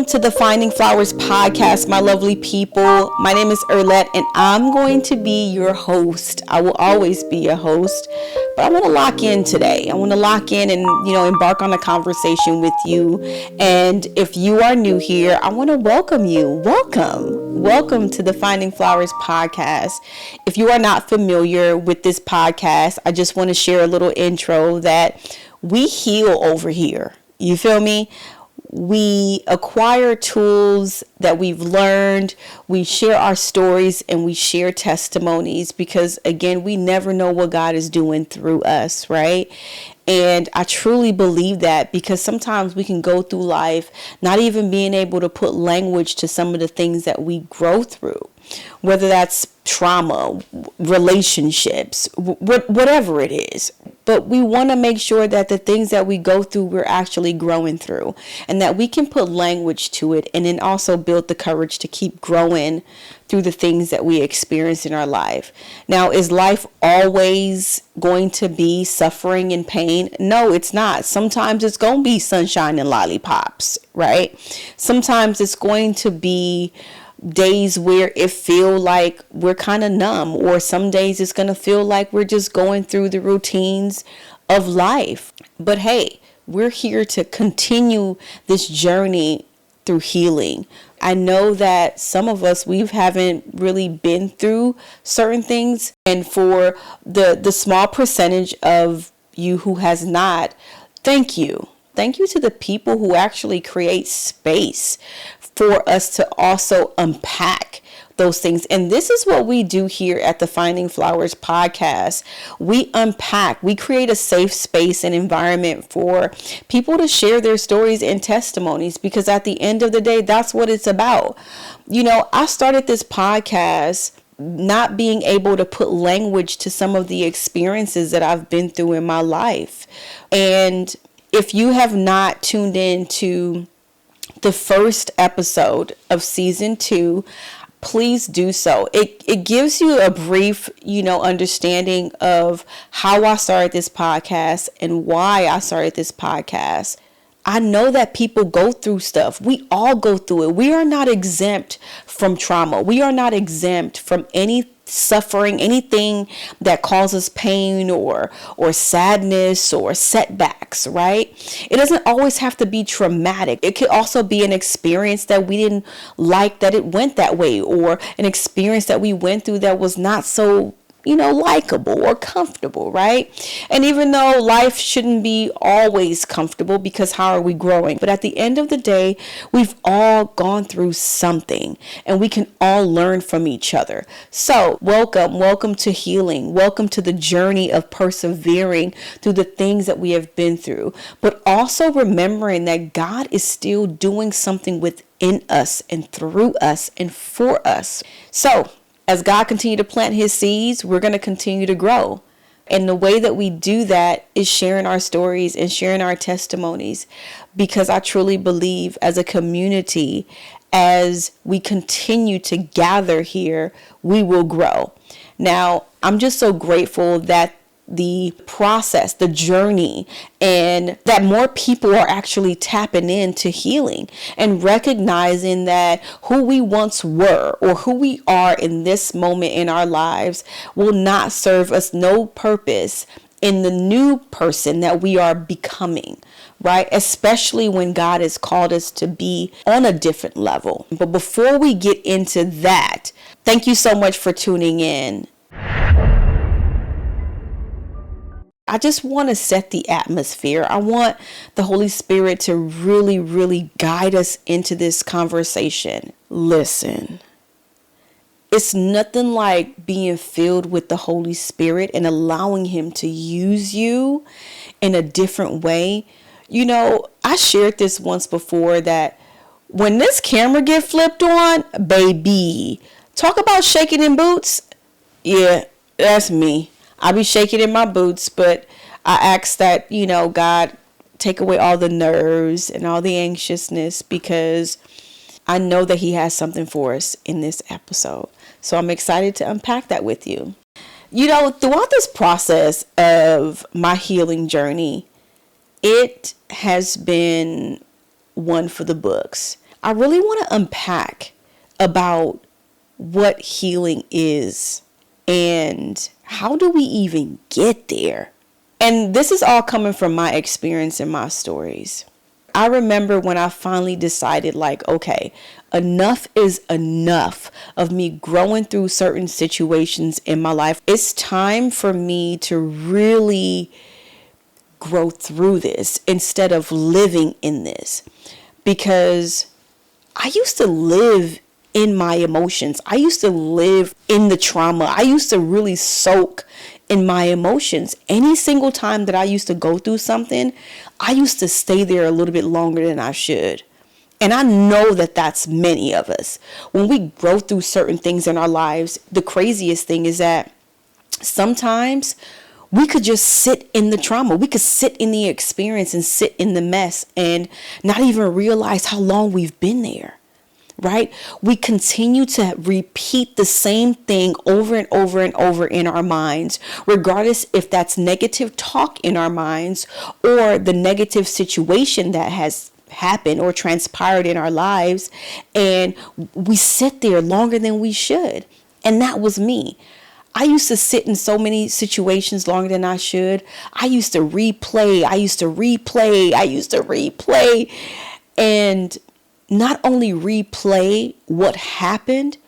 Welcome to the Finding Flowers podcast, my lovely people. My name is Earlet, and I'm going to be your host. I will always be a host, but I want to lock in today. I want to lock in and, embark on a conversation with you. And if you are new here, I want to welcome you. Welcome to the Finding Flowers podcast. If you are not familiar with this podcast, I just want to share a little intro that we heal over here. You feel me? We acquire tools that we've learned. We share our stories and we share testimonies because, again, we never know what God is doing through us, right? And I truly believe that because sometimes we can go through life not even being able to put language to some of the things that we grow through, whether that's trauma, relationships, whatever it is. But we want to make sure that the things that we go through, we're actually growing through and that we can put language to it and then also build the courage to keep growing through the things that we experience in our life. Now, is life always going to be suffering and pain? No, it's not. Sometimes it's going to be sunshine and lollipops, right? Sometimes it's going to be days where it feel like we're kind of numb, or some days it's going to feel like we're just going through the routines of life. But hey, we're here to continue this journey through healing. I know that some of us, we haven't really been through certain things. And for the small percentage of you who has not, thank you. Thank you to the people who actually create space for us to also unpack those things. And this is what we do here at the Finding Flowers podcast. We unpack, we create a safe space and environment for people to share their stories and testimonies, because at the end of the day, that's what it's about. I started this podcast not being able to put language to some of the experiences that I've been through in my life. And if you have not tuned in to the first episode of season 2, please do so. It gives you a brief, understanding of how I started this podcast and why I started this podcast. I know that people go through stuff. We all go through it. We are not exempt from trauma. We are not exempt from any suffering, anything that causes pain or sadness or setbacks, right? It doesn't always have to be traumatic. It could also be an experience that we didn't like that it went that way, or an experience that we went through that was not so likable or comfortable, right? And even though life shouldn't be always comfortable, because how are we growing? But at the end of the day, we've all gone through something and we can all learn from each other. So welcome to healing. Welcome to the journey of persevering through the things that we have been through, but also remembering that God is still doing something within us and through us and for us. So as God continues to plant his seeds, we're going to continue to grow. And the way that we do that is sharing our stories and sharing our testimonies, because I truly believe as a community, as we continue to gather here, we will grow. Now, I'm just so grateful that the process, the journey, and that more people are actually tapping into healing and recognizing that who we once were or who we are in this moment in our lives will not serve us no purpose in the new person that we are becoming, right? Especially when God has called us to be on a different level. But before we get into that, thank you so much for tuning in. I just want to set the atmosphere. I want the Holy Spirit to really, really guide us into this conversation. Listen, it's nothing like being filled with the Holy Spirit and allowing him to use you in a different way. I shared this once before that when this camera get flipped on, baby, talk about shaking in boots. Yeah, that's me. I be shaking in my boots, but I ask that, God, take away all the nerves and all the anxiousness, because I know that he has something for us in this episode. So I'm excited to unpack that with you. Throughout this process of my healing journey, it has been one for the books. I really want to unpack about what healing is and how do we even get there. And this is all coming from my experience and my stories. I remember when I finally decided, like, okay, enough is enough of me growing through certain situations in my life. It's time for me to really grow through this instead of living in this. Because I used to live in my emotions. I used to live in the trauma. I used to really soak in my emotions. Any single time that I used to go through something, I used to stay there a little bit longer than I should. And I know that that's many of us. When we grow through certain things in our lives, the craziest thing is that sometimes we could just sit in the trauma. We could sit in the experience and sit in the mess and not even realize how long we've been there. Right? We continue to repeat the same thing over and over and over in our minds, regardless if that's negative talk in our minds or the negative situation that has happened or transpired in our lives. And we sit there longer than we should. And that was me. I used to sit in so many situations longer than I should. I used to replay. And not only replay what happened,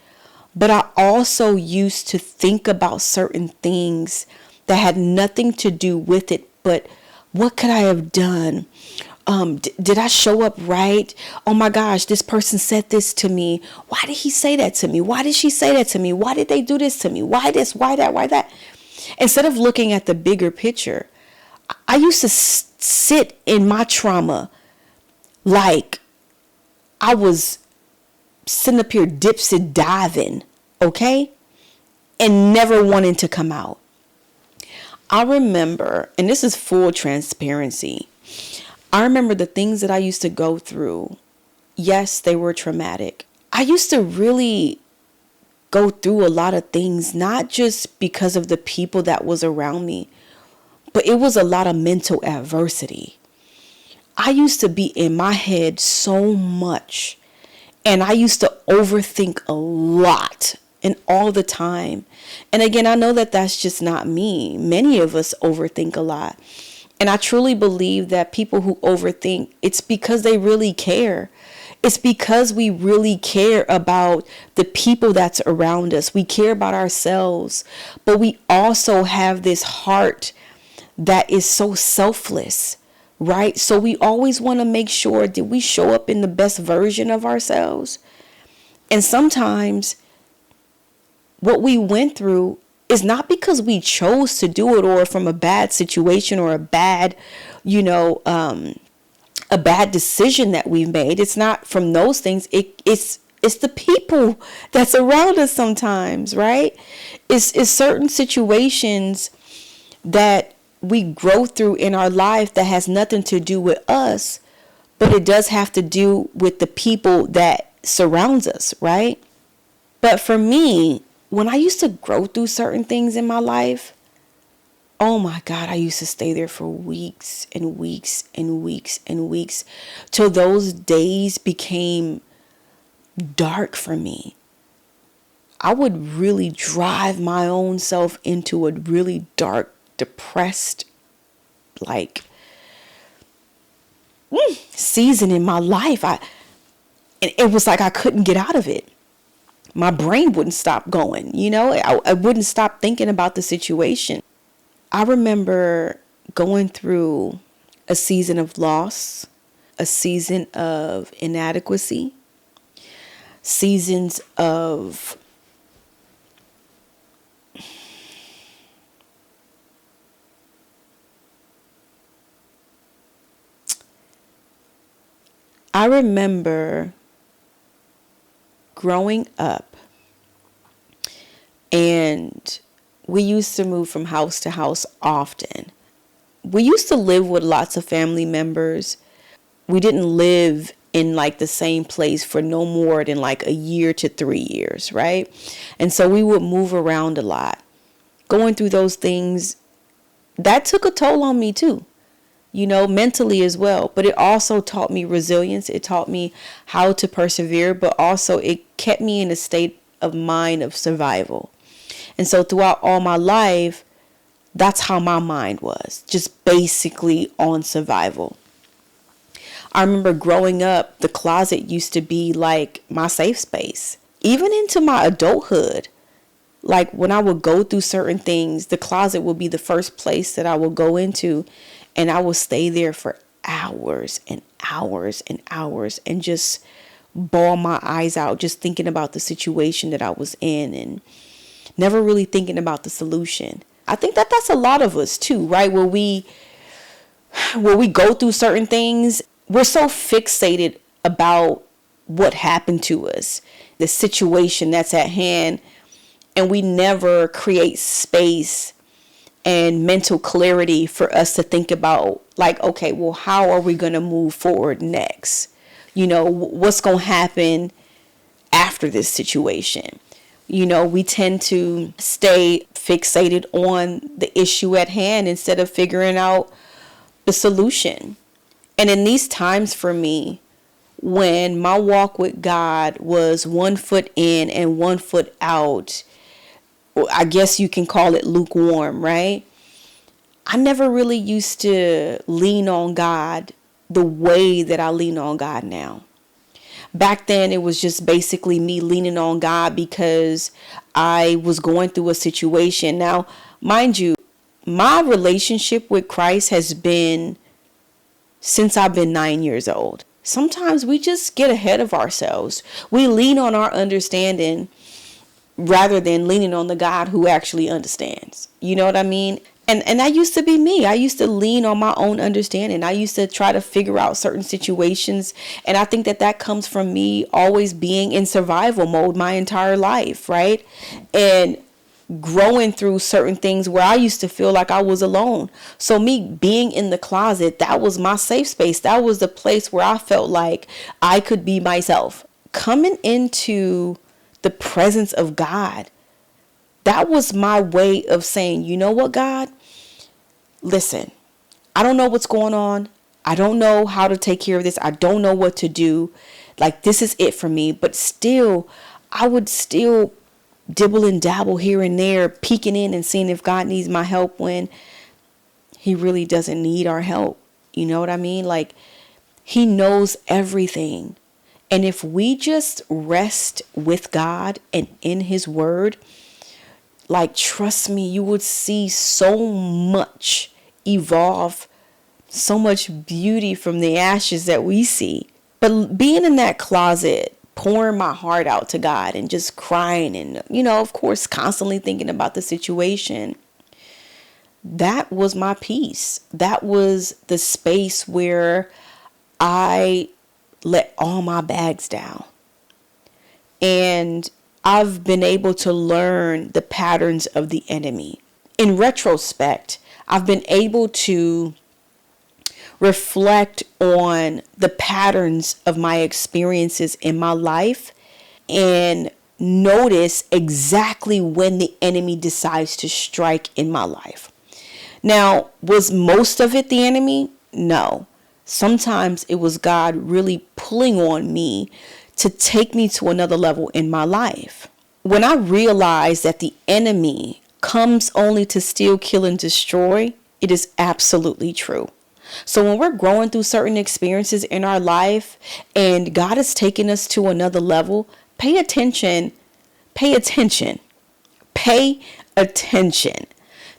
but I also used to think about certain things that had nothing to do with it. But what could I have done? Did I show up right? Oh my gosh, this person said this to me. Why did he say that to me? Why did she say that to me? Why did they do this to me? Why this? Why that? Why that? Instead of looking at the bigger picture, I used to sit in my trauma like I was sitting up here dipsy diving, okay? And never wanting to come out. I remember, and this is full transparency, I remember the things that I used to go through. Yes, they were traumatic. I used to really go through a lot of things, not just because of the people that was around me, but it was a lot of mental adversity. I used to be in my head so much, and I used to overthink a lot and all the time. And again, I know that that's just not me. Many of us overthink a lot. And I truly believe that people who overthink, it's because they really care. It's because we really care about the people that's around us. We care about ourselves, but we also have this heart that is so selfless. Right? So we always want to make sure that we show up in the best version of ourselves. And sometimes what we went through is not because we chose to do it or from a bad situation or a bad decision that we've made. It's not from those things. It's the people that's around us sometimes, right? It's certain situations that we grow through in our life that has nothing to do with us, but it does have to do with the people that surrounds us, right? But for me, when I used to grow through certain things in my life, oh my God, I used to stay there for weeks and weeks and weeks and weeks till those days became dark for me. I would really drive my own self into a really dark, depressed season in my life. And it was like I couldn't get out of it. My brain wouldn't stop going, I wouldn't stop thinking about the situation. I remember going through a season of loss, a season of inadequacy, seasons of I remember growing up, and we used to move from house to house often. We used to live with lots of family members. We didn't live in the same place for no more than a year to 3 years, right? And so we would move around a lot. Going through those things, that took a toll on me too. mentally as well. But it also taught me resilience. It taught me how to persevere, but also it kept me in a state of mind of survival. And so throughout all my life, that's how my mind was, just basically on survival. I remember growing up, the closet used to be like my safe space. Even into my adulthood, like when I would go through certain things, the closet would be the first place that I would go into, and I would stay there for hours and hours and hours and just bawl my eyes out, just thinking about the situation that I was in and never really thinking about the solution. I think that that's a lot of us too, right? Where we go through certain things, we're so fixated about what happened to us, the situation that's at hand, and we never create space and mental clarity for us to think about, like, okay, well, how are we going to move forward next? What's going to happen after this situation? We tend to stay fixated on the issue at hand instead of figuring out the solution. And in these times for me, when my walk with God was 1 foot in and 1 foot out, I guess you can call it lukewarm, right? I never really used to lean on God the way that I lean on God now. Back then, it was just basically me leaning on God because I was going through a situation. Now, mind you, my relationship with Christ has been since I've been 9 years old. Sometimes we just get ahead of ourselves. We lean on our understanding rather than leaning on the God who actually understands. You know what I mean? And that used to be me. I used to lean on my own understanding. I used to try to figure out certain situations. And I think that comes from me always being in survival mode my entire life, right? And growing through certain things where I used to feel like I was alone. So me being in the closet, that was my safe space. That was the place where I felt like I could be myself. Coming into the presence of God, that was my way of saying, you know what, God? Listen, I don't know what's going on. I don't know how to take care of this. I don't know what to do. Like, this is it for me. But still, I would still dibble and dabble here and there, peeking in and seeing if God needs my help when he really doesn't need our help. You know what I mean? Like, he knows everything. And if we just rest with God and in his word, like, trust me, you would see so much evolve, so much beauty from the ashes that we see. But being in that closet, pouring my heart out to God and just crying and, of course, constantly thinking about the situation, that was my peace. That was the space where I let all my bags down. And I've been able to learn the patterns of the enemy. In retrospect, I've been able to reflect on the patterns of my experiences in my life and notice exactly when the enemy decides to strike in my life. Now, was most of it the enemy? No. Sometimes it was God really pulling on me to take me to another level in my life. When I realized that the enemy comes only to steal, kill, and destroy, it is absolutely true. So when we're growing through certain experiences in our life and God is taking us to another level, pay attention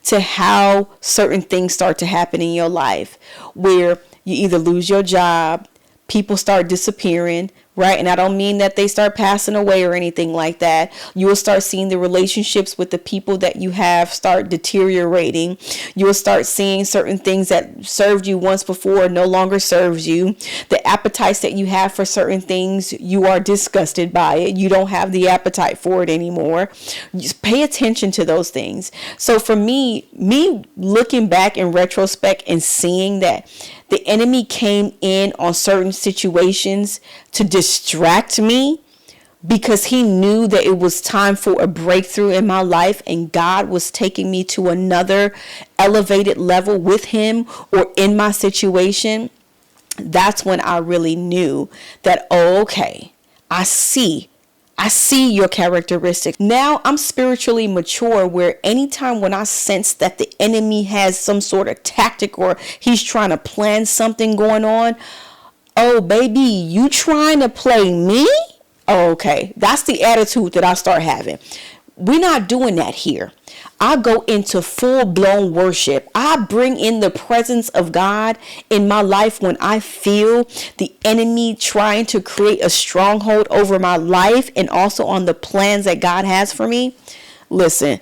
to how certain things start to happen in your life, where you either lose your job, people start disappearing, right? And I don't mean that they start passing away or anything like that. You will start seeing the relationships with the people that you have start deteriorating. You will start seeing certain things that served you once before no longer serves you. The appetites that you have for certain things, you are disgusted by it. You don't have the appetite for it anymore. Just pay attention to those things. So for me looking back in retrospect and seeing that the enemy came in on certain situations to distract me because he knew that it was time for a breakthrough in my life and God was taking me to another elevated level with him or in my situation, that's when I really knew that, oh, okay, I see your characteristics. Now I'm spiritually mature where anytime when I sense that the enemy has some sort of tactic or he's trying to plan something going on, oh, baby, you trying to play me? Oh, okay. That's the attitude that I start having. We're not doing that here. I go into full-blown worship. I bring in the presence of God in my life when I feel the enemy trying to create a stronghold over my life and also on the plans that God has for me. Listen,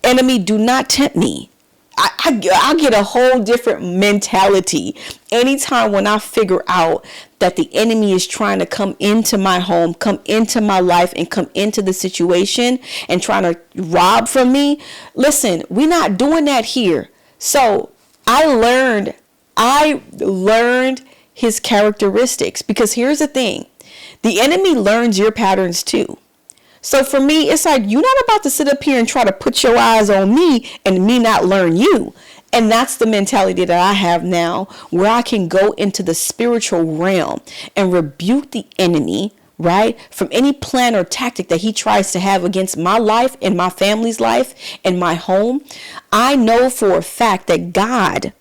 enemy, do not tempt me. I get a whole different mentality anytime when I figure out that the enemy is trying to come into my home, come into my life, and come into the situation and trying to rob from me. Listen, we're not doing that here. So I learned his characteristics, because here's the thing. The enemy learns your patterns too. So for me, it's like, you're not about to sit up here and try to put your eyes on me and me not learn you. And that's the mentality that I have now, where I can go into the spiritual realm and rebuke the enemy, right, from any plan or tactic that he tries to have against my life and my family's life and my home. I know for a fact that God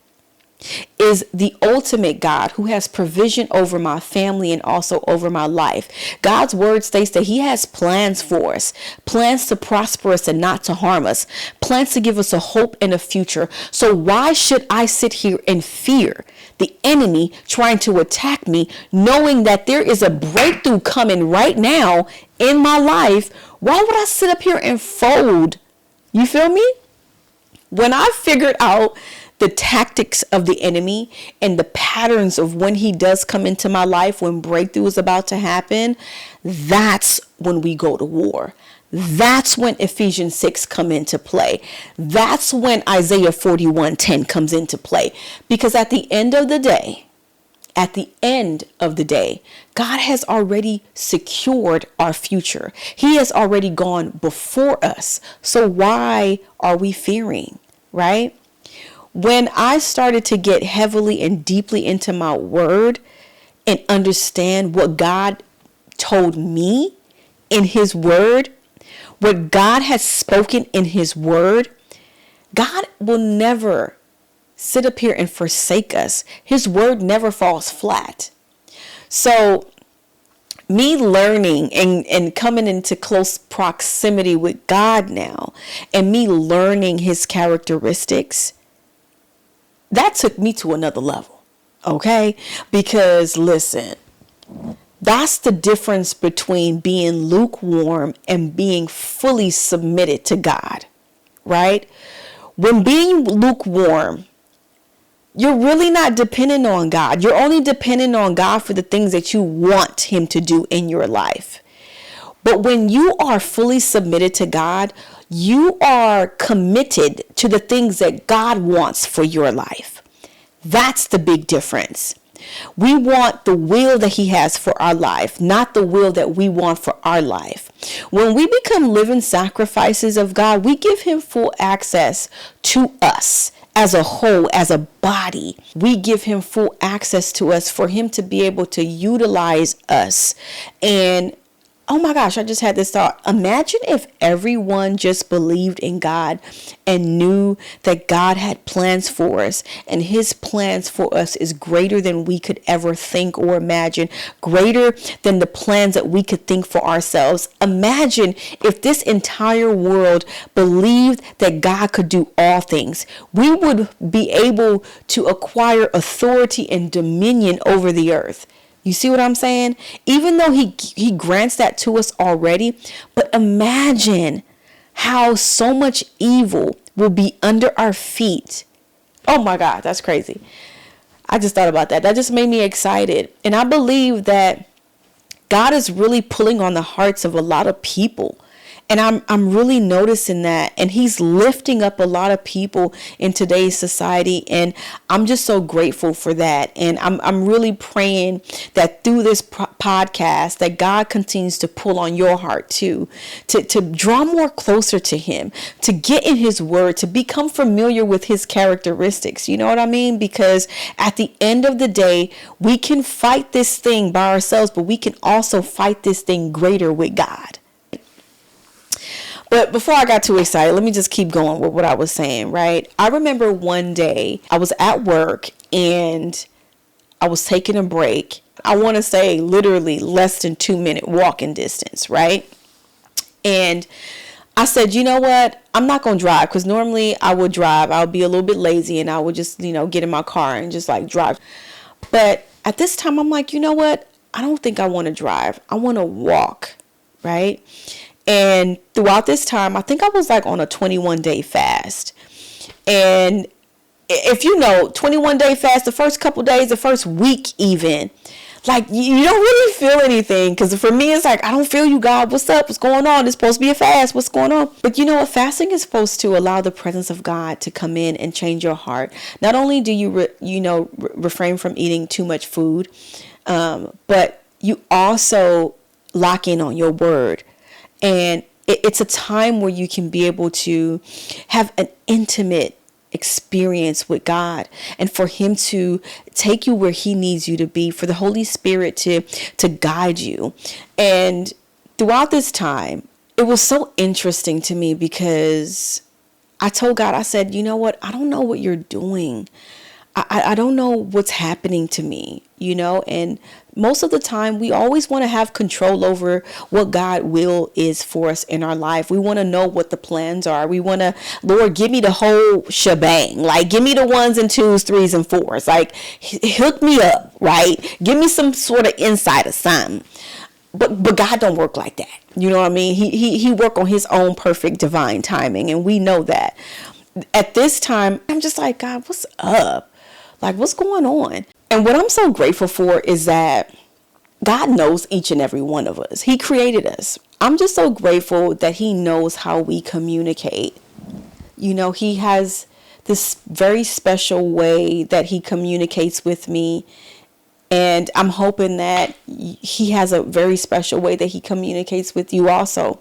is the ultimate God who has provision over my family and also over my life. God's word states that he has plans for us, plans to prosper us and not to harm us, plans to give us a hope and a future. So why should I sit here and fear the enemy trying to attack me, knowing that there is a breakthrough coming right now in my life? Why would I sit up here and fold? You feel me? When I figured out the tactics of the enemy and the patterns of when he does come into my life, when breakthrough is about to happen, that's when we go to war. That's when Ephesians 6 come into play. That's when Isaiah 41:10 comes into play. Because at the end of the day, God has already secured our future. He has already gone before us. So why are we fearing, right? When I started to get heavily and deeply into my word and understand what God told me in his word, what God has spoken in his word, God will never sit up here and forsake us. His word never falls flat. So me learning and coming into close proximity with God now, and me learning his characteristics, that took me to another level, okay? Because listen, that's the difference between being lukewarm and being fully submitted to God, right? When being lukewarm, you're really not dependent on God. You're only dependent on God for the things that you want him to do in your life. But when you are fully submitted to God, you are committed to the things that God wants for your life. That's the big difference. We want the will that he has for our life, not the will that we want for our life. When we become living sacrifices of God, we give him full access to us as a whole, as a body. We give him full access to us for him to be able to utilize us. And oh my gosh, I just had this thought. Imagine if everyone just believed in God and knew that God had plans for us, and his plans for us is greater than we could ever think or imagine, greater than the plans that we could think for ourselves. Imagine if this entire world believed that God could do all things. We would be able to acquire authority and dominion over the earth. You see what I'm saying? Even though he grants that to us already, but imagine how so much evil will be under our feet. Oh my God, that's crazy. I just thought about that. That just made me excited. And I believe that God is really pulling on the hearts of a lot of people And I'm really noticing that. And he's lifting up a lot of people in today's society. And I'm just so grateful for that. And I'm really praying that through this podcast, that God continues to pull on your heart too, to draw more closer to him, to get in his word, to become familiar with his characteristics. You know what I mean? Because at the end of the day, we can fight this thing by ourselves, but we can also fight this thing greater with God. But before I got too excited, let me just keep going with what I was saying, right? I remember one day I was at work and I was taking a break. I want to say literally less than 2-minute walking distance, right? And I said, you know what? I'm not going to drive, because normally I would drive. I would be a little bit lazy and I would just, get in my car and just like drive. But at this time, I'm like, you know what? I don't think I want to drive. I want to walk, right? And throughout this time, I think I was like on a 21-day fast. And if 21-day fast, the first couple days, the first week even, like you don't really feel anything. Because for me, it's like, I don't feel you, God. What's up? What's going on? It's supposed to be a fast. What's going on? But you know what? Fasting is supposed to allow the presence of God to come in and change your heart. Not only do you, refrain from eating too much food, but you also lock in on your word. And it's a time where you can be able to have an intimate experience with God, and for him to take you where he needs you to be, for the Holy Spirit to guide you. And throughout this time, it was so interesting to me, because I told God, I said, you know what? I don't know what you're doing. I don't know what's happening to me, and most of the time we always want to have control over what God's will is for us in our life. We want to know what the plans are. We want to, Lord, give me the whole shebang. Like, give me the 1s and 2s, 3s and 4s. Like, hook me up, right? Give me some sort of insight or something. But God don't work like that. You know what I mean? He work on his own perfect divine timing, and we know that. At this time, I'm just like, God, what's up? Like, what's going on? And what I'm so grateful for is that God knows each and every one of us. He created us. I'm just so grateful that he knows how we communicate. He has this very special way that he communicates with me. And I'm hoping that he has a very special way that he communicates with you also.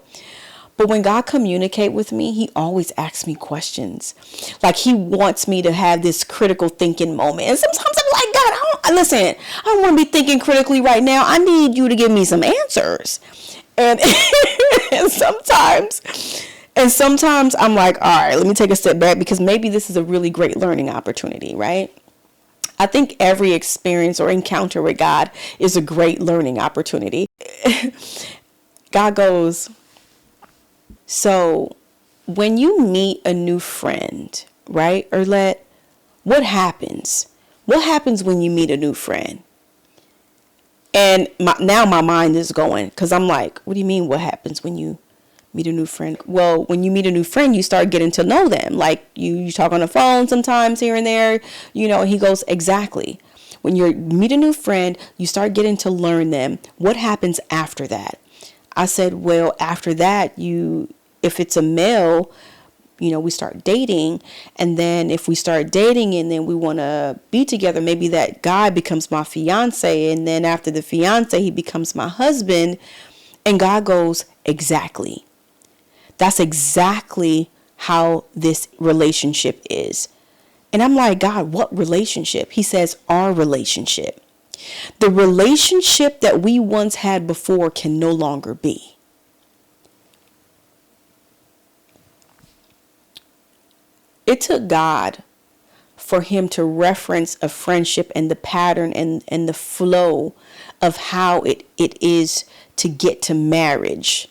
But when God communicates with me, he always asks me questions. Like, he wants me to have this critical thinking moment. And sometimes I'm like, God, I don't want to be thinking critically right now. I need you to give me some answers. And, and sometimes I'm like, all right, let me take a step back, because maybe this is a really great learning opportunity, right? I think every experience or encounter with God is a great learning opportunity. God goes, so when you meet a new friend, right, Earlet, what happens? What happens when you meet a new friend? And now my mind is going, because I'm like, what do you mean what happens when you meet a new friend? Well, when you meet a new friend, you start getting to know them. Like, you talk on the phone sometimes here and there, and he goes, exactly. When you meet a new friend, you start getting to learn them. What happens after that? I said, well, after that, if it's a male, we start dating. And then if we start dating and then we want to be together, maybe that guy becomes my fiance. And then after the fiance, he becomes my husband. And God goes, exactly. That's exactly how this relationship is. And I'm like, God, what relationship? He says, our relationship. The relationship that we once had before can no longer be. It took God for him to reference a friendship and the pattern and the flow of how it is to get to marriage.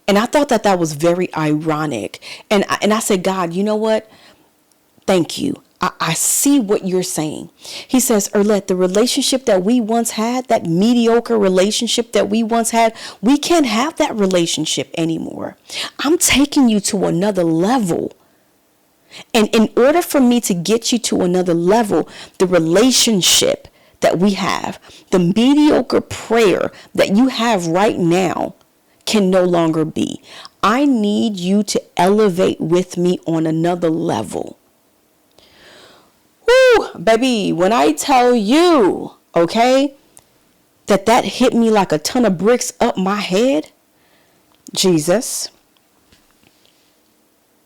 And I thought that was very ironic. And I said, God, you know what? Thank you. I see what you're saying. He says, Earlet, the relationship that we once had, that mediocre relationship that we once had, we can't have that relationship anymore. I'm taking you to another level. And in order for me to get you to another level, the relationship that we have, the mediocre prayer that you have right now, can no longer be. I need you to elevate with me on another level. Woo, baby, when I tell you, okay, that hit me like a ton of bricks up my head, Jesus,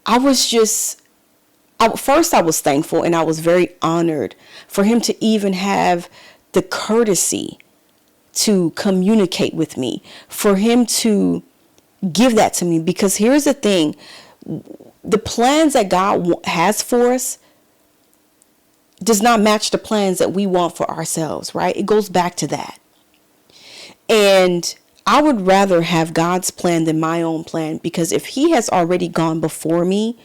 first I was thankful and I was very honored for him to even have the courtesy to communicate with me, for him to give that to me. Because here's the thing, the plans that God has for us does not match the plans that we want for ourselves, right? It goes back to that. And I would rather have God's plan than my own plan, because if he has already gone before me,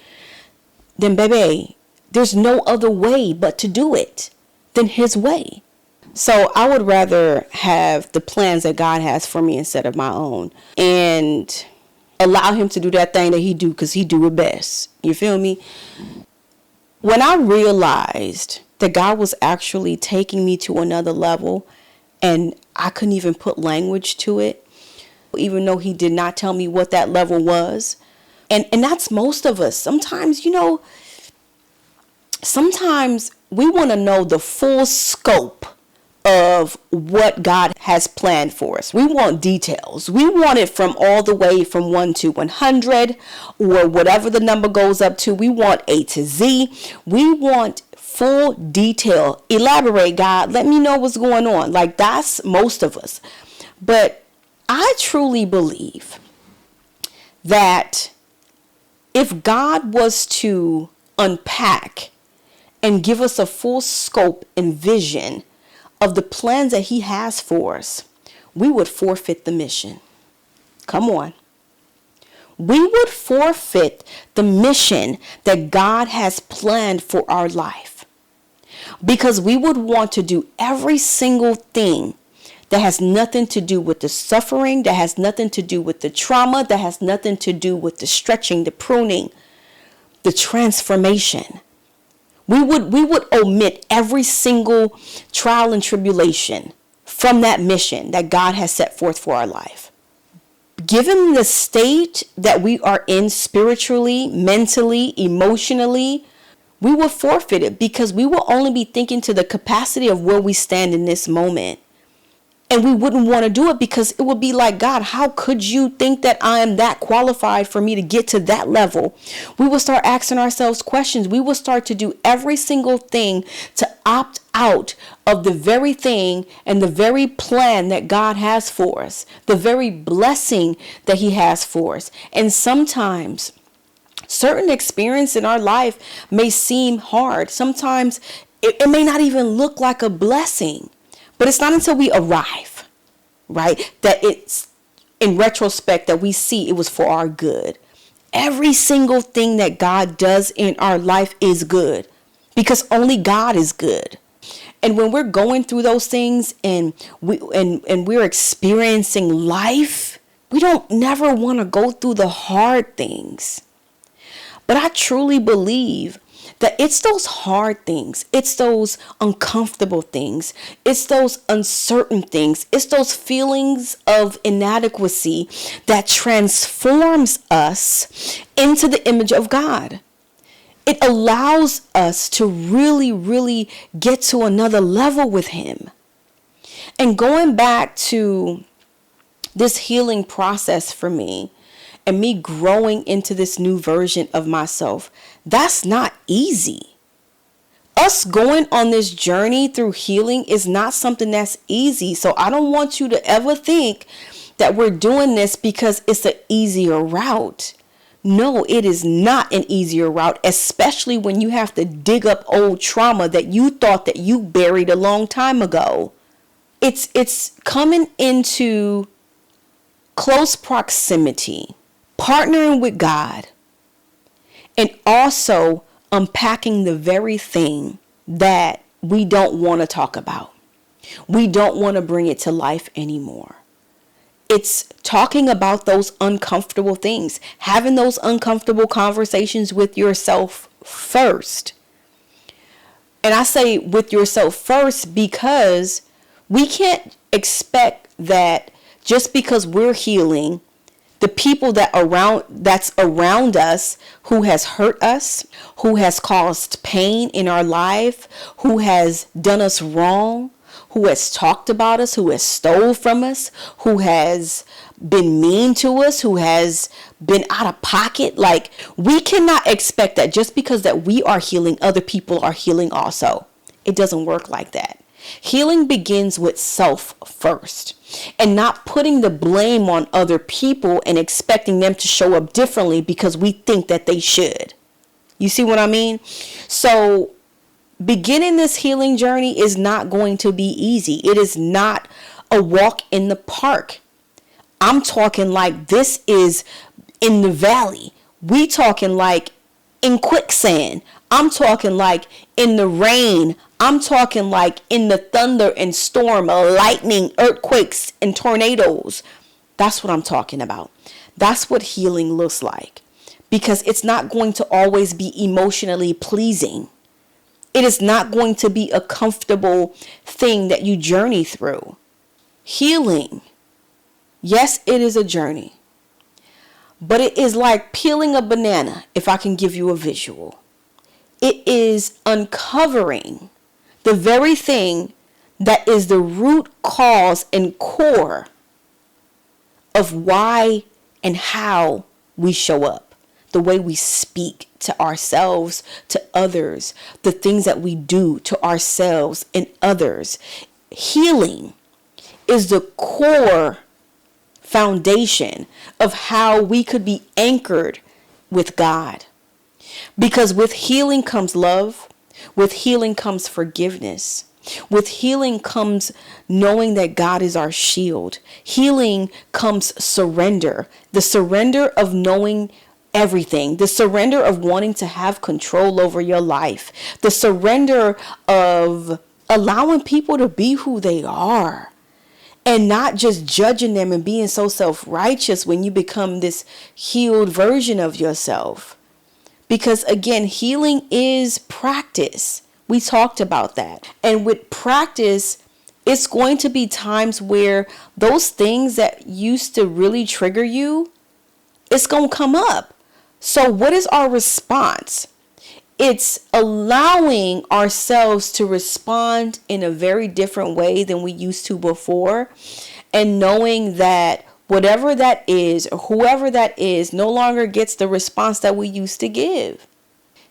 then baby, there's no other way but to do it than his way. So I would rather have the plans that God has for me instead of my own, and allow him to do that thing that he do, because he do it best. You feel me? When I realized that God was actually taking me to another level, and I couldn't even put language to it, even though he did not tell me what that level was. And that's most of us. Sometimes, sometimes we want to know the full scope of what God has planned for us. We want details. We want it from all the way from 1 to 100, or whatever the number goes up to. We want A to Z. We want full detail. Elaborate, God. Let me know what's going on. Like, that's most of us. But I truly believe that if God was to unpack and give us a full scope and vision of the plans that he has for us, we would forfeit the mission. Come on. We would forfeit the mission that God has planned for our life, because we would want to do every single thing that has nothing to do with the suffering, that has nothing to do with the trauma, that has nothing to do with the stretching, the pruning, the transformation. We would omit every single trial and tribulation from that mission that God has set forth for our life. Given the state that we are in spiritually, mentally, emotionally, we will forfeit it, because we will only be thinking to the capacity of where we stand in this moment. And we wouldn't want to do it, because it would be like, God, how could you think that I am that qualified for me to get to that level? We will start asking ourselves questions. We will start to do every single thing to opt out of the very thing and the very plan that God has for us, the very blessing that he has for us. And sometimes certain experience in our life may seem hard. Sometimes it may not even look like a blessing. But it's not until we arrive, right, that it's in retrospect that we see it was for our good. Every single thing that God does in our life is good, because only God is good. And when we're going through those things and we're experiencing life, we don't never want to go through the hard things. But I truly believe that it's those hard things, it's those uncomfortable things, it's those uncertain things, it's those feelings of inadequacy that transforms us into the image of God. It allows us to really, really get to another level with him. And going back to this healing process for me, and me growing into this new version of myself, that's not easy. Us going on this journey through healing is not something that's easy. So I don't want you to ever think that we're doing this because it's an easier route. No, it is not an easier route, especially when you have to dig up old trauma that you thought that you buried a long time ago. It's coming into close proximity, partnering with God, and also unpacking the very thing that we don't want to talk about. We don't want to bring it to life anymore. It's talking about those uncomfortable things, having those uncomfortable conversations with yourself first. And I say with yourself first because we can't expect that just because we're healing, The people that's around us who has hurt us, who has caused pain in our life, who has done us wrong, who has talked about us, who has stole from us, who has been mean to us, who has been out of pocket. Like, we cannot expect that just because that we are healing, other people are healing also. It doesn't work like that. Healing begins with self first, and not putting the blame on other people and expecting them to show up differently because we think that they should. You see what I mean? So beginning this healing journey is not going to be easy. It is not a walk in the park. I'm talking like this is in the valley. We talking like in quicksand. I'm talking like in the rain. I'm talking like in the thunder and storm, lightning, earthquakes, and tornadoes. That's what I'm talking about. That's what healing looks like. Because it's not going to always be emotionally pleasing. It is not going to be a comfortable thing that you journey through. Healing, yes, it is a journey. But it is like peeling a banana, if I can give you a visual. It is uncovering the very thing that is the root cause and core of why and how we show up, the way we speak to ourselves, to others, the things that we do to ourselves and others. Healing is the core foundation of how we could be anchored with God. Because with healing comes love. With healing comes forgiveness. With healing comes knowing that God is our shield. Healing comes surrender. The surrender of knowing everything. The surrender of wanting to have control over your life. The surrender of allowing people to be who they are. And not just judging them and being so self-righteous when you become this healed version of yourself. Because again, healing is practice. We talked about that. And with practice, it's going to be times where those things that used to really trigger you, it's going to come up. So what is our response? It's allowing ourselves to respond in a very different way than we used to before. And knowing that whatever that is, or whoever that is, no longer gets the response that we used to give.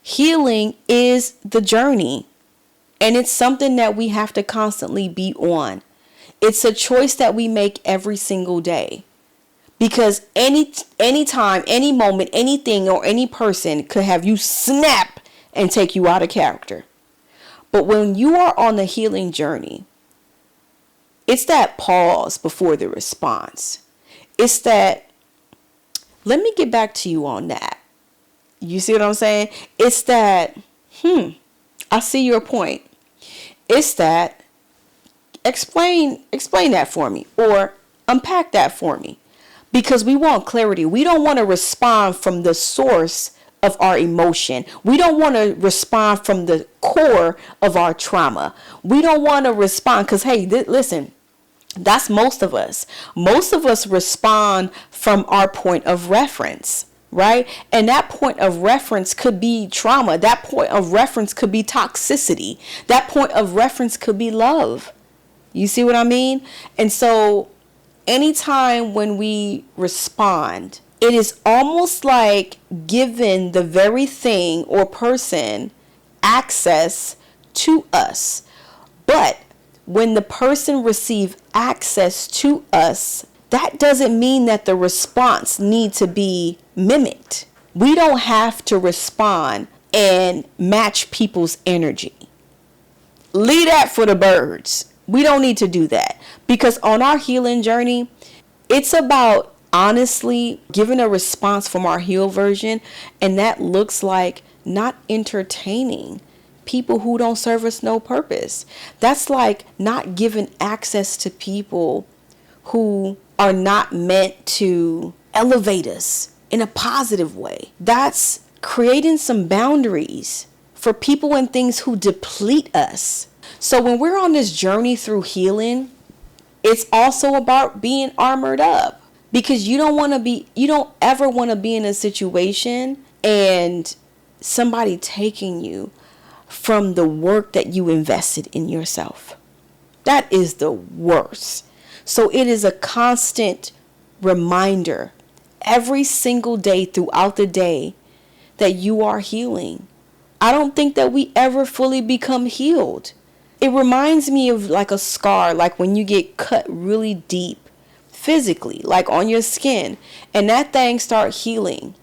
Healing is the journey. And it's something that we have to constantly be on. It's a choice that we make every single day. Because any time, any moment, anything or any person could have you snap and take you out of character. But when you are on the healing journey, it's that pause before the response. It's that, let me get back to you on that. You see what I'm saying? It's that, I see your point. It's that, explain that for me, or unpack that for me. Because we want clarity. We don't want to respond from the source of our emotion. We don't want to respond from the core of our trauma. We don't want to respond because, hey, listen, that's most of us. Most of us respond from our point of reference, right? And that point of reference could be trauma. That point of reference could be toxicity. That point of reference could be love. You see what I mean? And so anytime when we respond, it is almost like giving the very thing or person access to us. But when the person receives access to us, that doesn't mean that the response needs to be mimicked. We don't have to respond and match people's energy. Leave that for the birds. We don't need to do that. Because on our healing journey, it's about honestly giving a response from our healed version. And that looks like not entertaining people who don't serve us no purpose. That's like not giving access to people who are not meant to elevate us in a positive way. That's creating some boundaries for people and things who deplete us. So when we're on this journey through healing, it's also about being armored up. Because you don't ever want to be in a situation and somebody taking you from the work that you invested in yourself. That is the worst. So it is a constant reminder every single day throughout the day that you are healing. I don't think that we ever fully become healed. It reminds me of like a scar, like when you get cut really deep physically, like on your skin, and that thing start healing,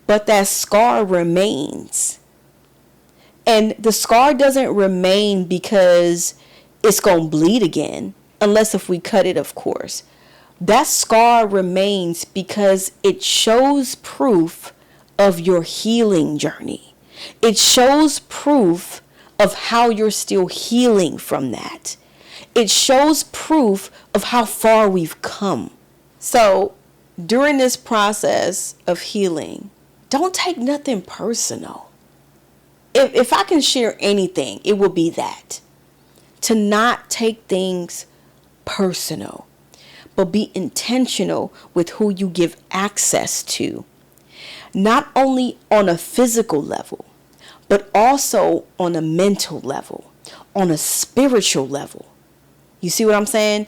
but that scar remains. And the scar doesn't remain because it's going to bleed again, unless if we cut it, of course. That scar remains because it shows proof of your healing journey. It shows proof of how you're still healing from that. It shows proof of how far we've come. So during this process of healing, don't take nothing personal. If I can share anything, it will be that. To not take things personal, but be intentional with who you give access to. Not only on a physical level, but also on a mental level, on a spiritual level. You see what I'm saying?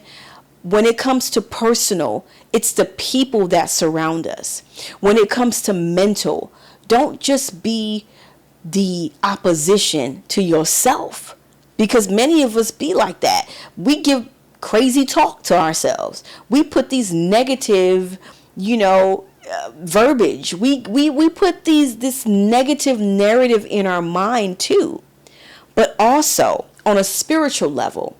When it comes to personal, it's the people that surround us. When it comes to mental, don't just be the opposition to yourself, because many of us be like that. We give crazy talk to ourselves. We put these negative, verbiage. We put this negative narrative in our mind too. But also on a spiritual level,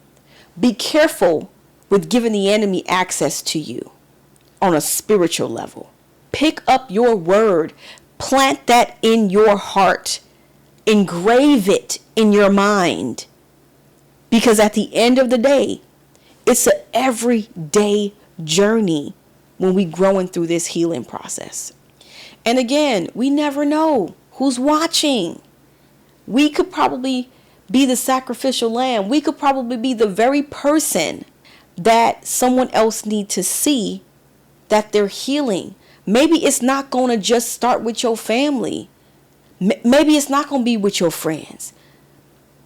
be careful with giving the enemy access to you on a spiritual level. Pick up your word, plant that in your heart, engrave it in your mind. Because at the end of the day, it's an everyday journey when we growing through this healing process. And again, we never know who's watching. We could probably be the sacrificial lamb. We could probably be the very person that someone else needs to see that they're healing. Maybe it's not going to just start with your family. Maybe it's not going to be with your friends.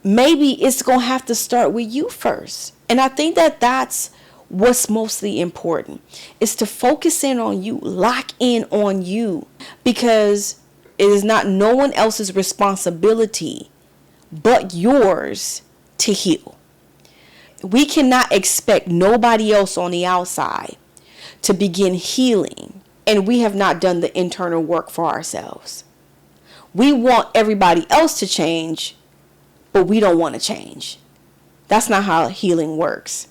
Maybe it's going to have to start with you first. And I think that that's what's mostly important, is to focus in on you, lock in on you, because it is not no one else's responsibility but yours to heal. We cannot expect nobody else on the outside to begin healing, and we have not done the internal work for ourselves. We want everybody else to change, but we don't want to change. That's not how healing works.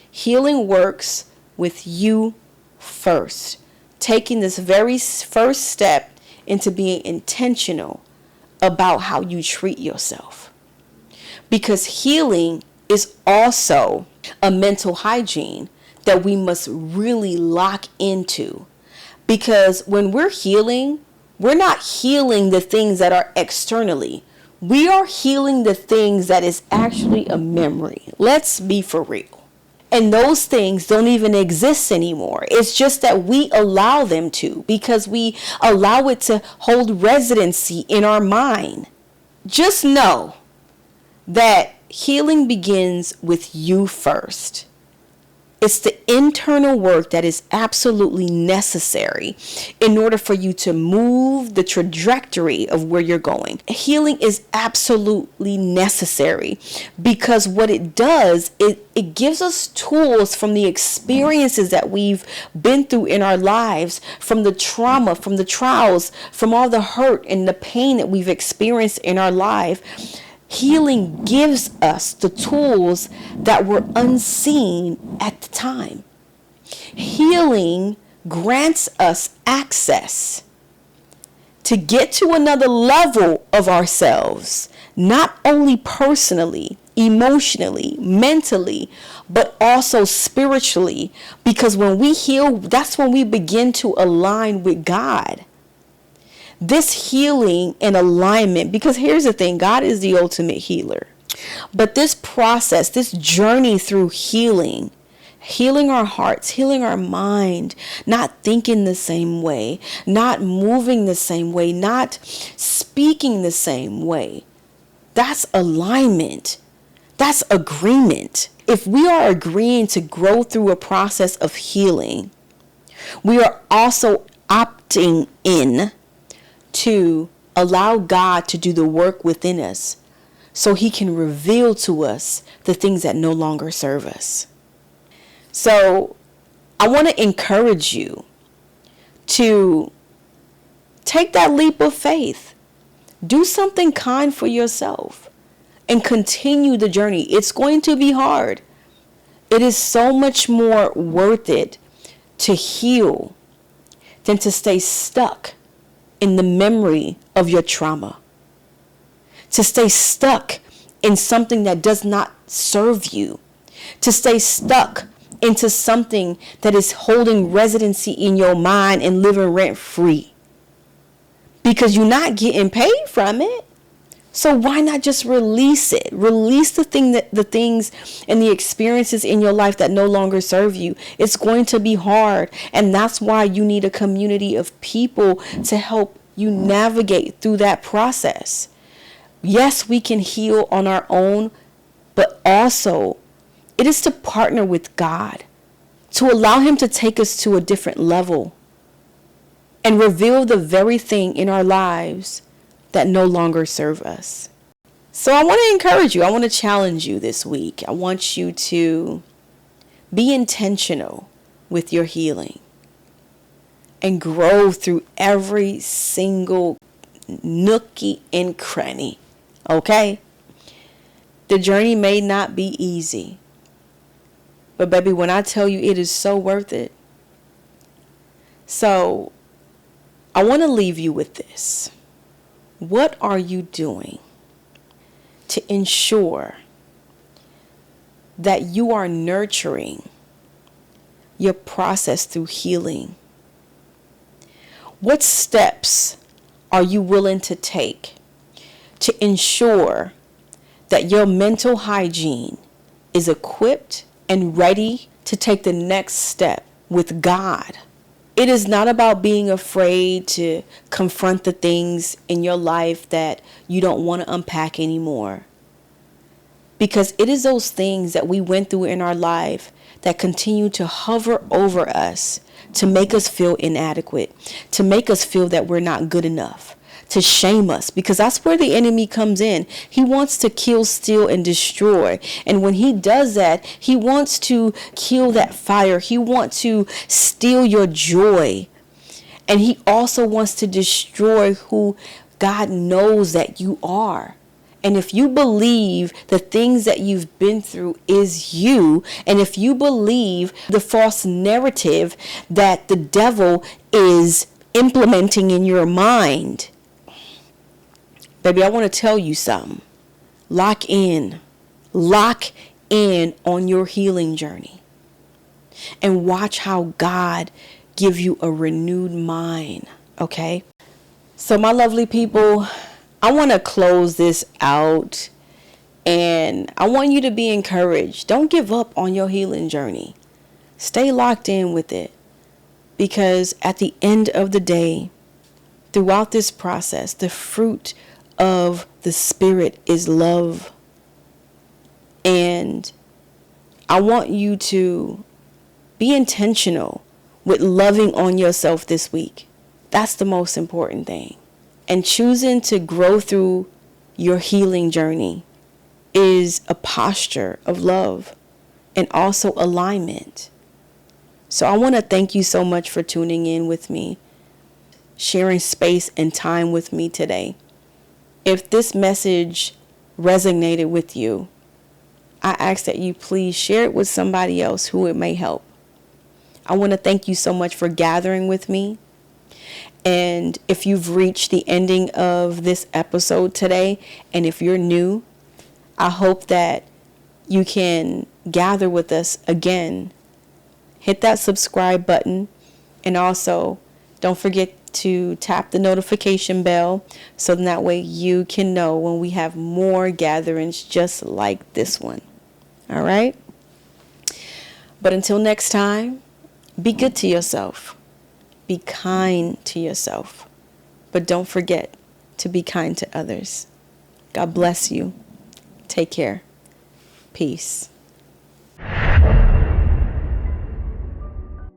Healing works with you first. Taking this very first step into being intentional about how you treat yourself. Because healing is also a mental hygiene that we must really lock into. Because when we're healing, we're not healing the things that are externally. We are healing the things that is actually a memory. Let's be for real. And those things don't even exist anymore. It's just that we allow them to, because we allow it to hold residency in our mind. Just know that healing begins with you first. It's the internal work that is absolutely necessary in order for you to move the trajectory of where you're going. Healing is absolutely necessary because what it does, it gives us tools from the experiences that we've been through in our lives, from the trauma, from the trials, from all the hurt and the pain that we've experienced in our life. Healing gives us the tools that were unseen at the time. Healing grants us access to get to another level of ourselves, not only personally, emotionally, mentally, but also spiritually. Because when we heal, that's when we begin to align with God. This healing and alignment, because here's the thing, God is the ultimate healer. But this process, this journey through healing healing our hearts, healing our mind, not thinking the same way, not moving the same way, not speaking the same way. That's alignment. That's agreement. If we are agreeing to grow through a process of healing, we are also opting in to allow God to do the work within us so he can reveal to us the things that no longer serve us. So I want to encourage you to take that leap of faith. Do something kind for yourself and continue the journey. It's going to be hard. It is so much more worth it to heal than to stay stuck in the memory of your trauma. To stay stuck in something that does not serve you. To stay stuck into something that is holding residency in your mind and living rent free. Because you're not getting paid from it. So why not just release it? Release the things and the experiences in your life that no longer serve you. It's going to be hard. And that's why you need a community of people to help you navigate through that process. Yes, we can heal on our own, but also it is to partner with God, to allow him to take us to a different level and reveal the very thing in our lives that no longer serve us. So I want to encourage you. I want to challenge you this week. I want you to be intentional with your healing and grow through every single nookie and cranny. Okay? The journey may not be easy. But baby, when I tell you it is so worth it. So I want to leave you with this. What are you doing to ensure that you are nurturing your process through healing? What steps are you willing to take to ensure that your mental hygiene is equipped and ready to take the next step with God? It is not about being afraid to confront the things in your life that you don't want to unpack anymore. Because it is those things that we went through in our life that continue to hover over us to make us feel inadequate, to make us feel that we're not good enough, to shame us, because that's where the enemy comes in. He wants to kill, steal, and destroy. And when he does that, he wants to kill that fire. He wants to steal your joy. And he also wants to destroy who God knows that you are. And if you believe the things that you've been through is you, and if you believe the false narrative that the devil is implementing in your mind, baby, I want to tell you something. Lock in. Lock in on your healing journey. And watch how God give you a renewed mind. Okay? So my lovely people, I want to close this out. And I want you to be encouraged. Don't give up on your healing journey. Stay locked in with it. Because at the end of the day, throughout this process, the fruit of the Spirit is love. And I want you to be intentional with loving on yourself this week. That's the most important thing. And choosing to grow through your healing journey is a posture of love and also alignment. So I want to thank you so much for tuning in with me, sharing space and time with me today. If this message resonated with you, I ask that you please share it with somebody else who it may help. I want to thank you so much for gathering with me. And if you've reached the ending of this episode today, and if you're new, I hope that you can gather with us again. Hit that subscribe button, and also don't forget to tap the notification bell so that way you can know when we have more gatherings just like this one. All right? But until next time, be good to yourself. Be kind to yourself. But don't forget to be kind to others. God bless you. Take care. Peace.